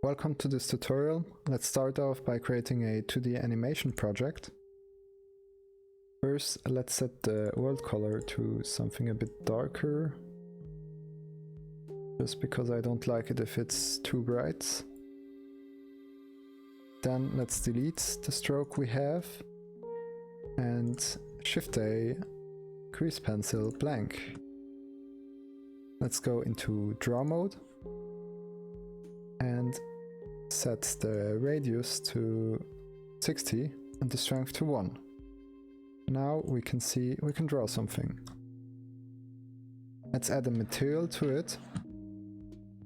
Welcome to this tutorial. Let's start off by creating a 2D animation project. First, let's set the world color to something a bit darker, just because I don't like it if it's too bright. Then let's delete the stroke we have and shift A, grease pencil, blank. Let's go into draw mode and set the radius to 60 and the strength to 1. Now we can see we can draw something. Let's add a material to it,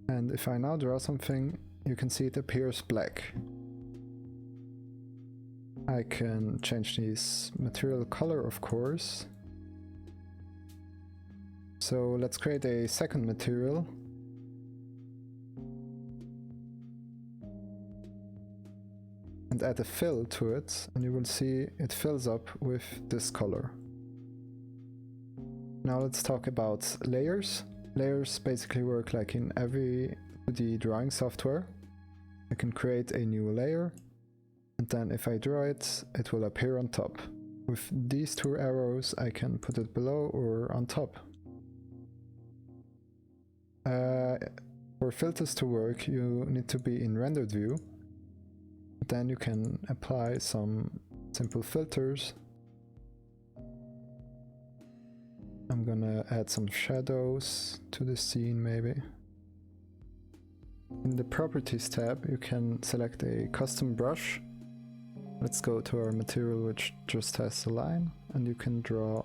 and if I now draw something, you can see it appears black. I can change this material color, of course. So let's create a second material. And add a fill to it, and you will see it fills up with this color. Now let's talk about layers. Layers basically work like in every 2D drawing software. I can create a new layer, and then if I draw it, it will appear on top. With these two arrows I can put it below or on top. For filters to work, you need to be in rendered view. Then you can apply some simple filters. I'm gonna add some shadows to the scene maybe. In the properties tab you can select a custom brush. Let's go to our material which just has a line, and you can draw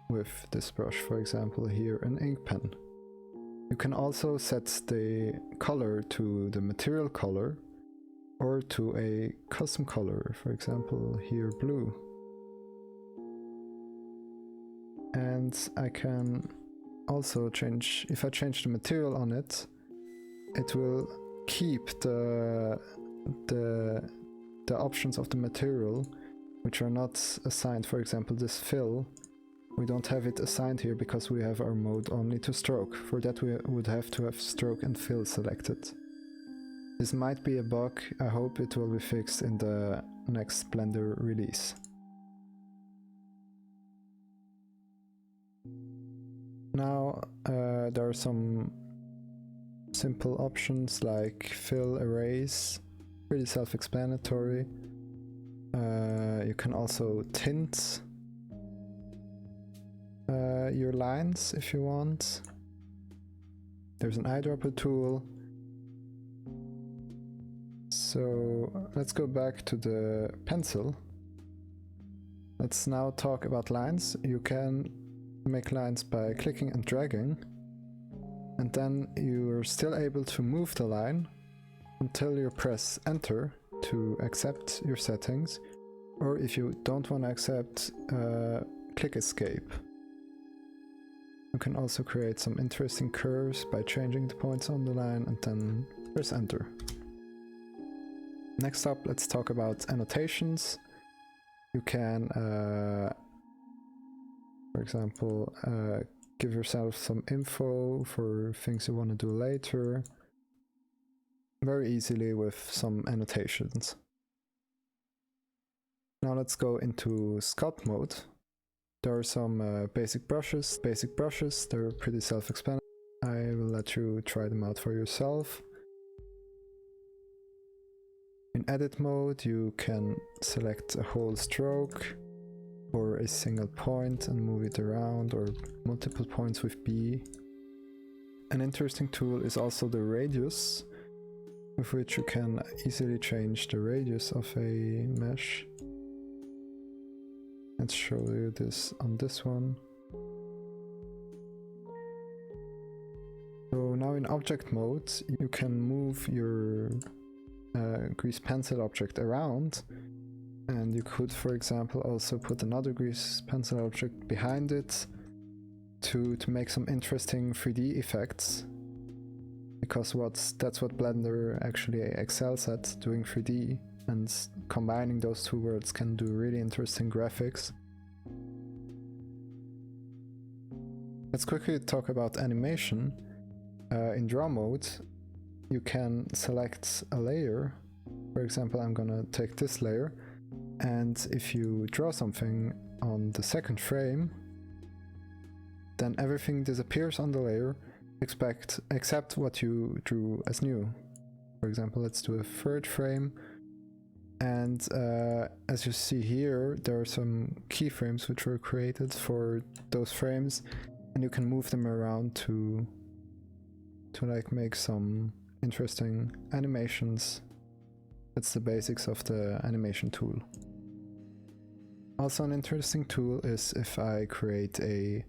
with this brush, for example here an ink pen. You can also set the color to the material color or to a custom color, for example here blue. And I can also change, if I change the material on it, it will keep the options of the material which are not assigned. For example this fill, we don't have it assigned here because we have our mode only to stroke. For that we would have to have stroke and fill selected. This might be a bug. I hope it will be fixed in the next Blender release. Now there are some simple options like fill, erase, pretty self-explanatory. You can also tint your lines if you want. There's an eyedropper tool. So let's go back to the pencil. Let's now talk about lines. You can make lines by clicking and dragging, and then you're still able to move the line until you press enter to accept your settings, or if you don't want to accept, click escape. You can also create some interesting curves by changing the points on the line and then press enter. Next up, let's talk about annotations. You can, for example, give yourself some info for things you want to do later, very easily with some annotations. Now let's go into sculpt mode. There are some basic brushes. They're pretty self-explanatory. I will let you try them out for yourself. In edit mode you can select a whole stroke or a single point and move it around, or multiple points with B. An interesting tool is also the radius, with which you can easily change the radius of a mesh. Let's show you this on this one. So now in object mode you can move your grease pencil object around, and you could, for example, also put another grease pencil object behind it to make some interesting 3D effects, because that's what Blender actually excels at, doing 3D, and combining those two worlds can do really interesting graphics. Let's quickly talk about animation. In draw mode you can select a layer. For example, I'm gonna take this layer, and if you draw something on the second frame, then everything disappears on the layer except what you drew as new. For example, let's do a third frame, and as you see here, there are some keyframes which were created for those frames, and you can move them around to like make some interesting animations. That's the basics of the animation tool. Also, an interesting tool is if I create a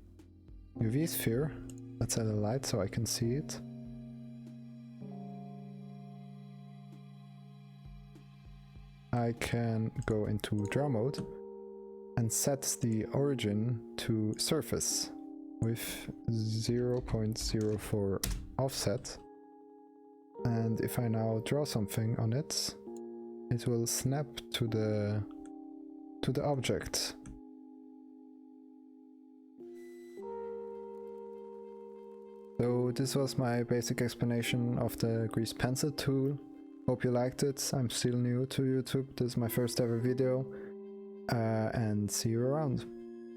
UV sphere. Let's add a light so I can see it. I can go into draw mode and set the origin to surface with 0.04 offset. And if I now draw something on it, it will snap to the object. So this was my basic explanation of the grease pencil tool. Hope you liked it. I'm still new to YouTube. This is my first ever video. And see you around.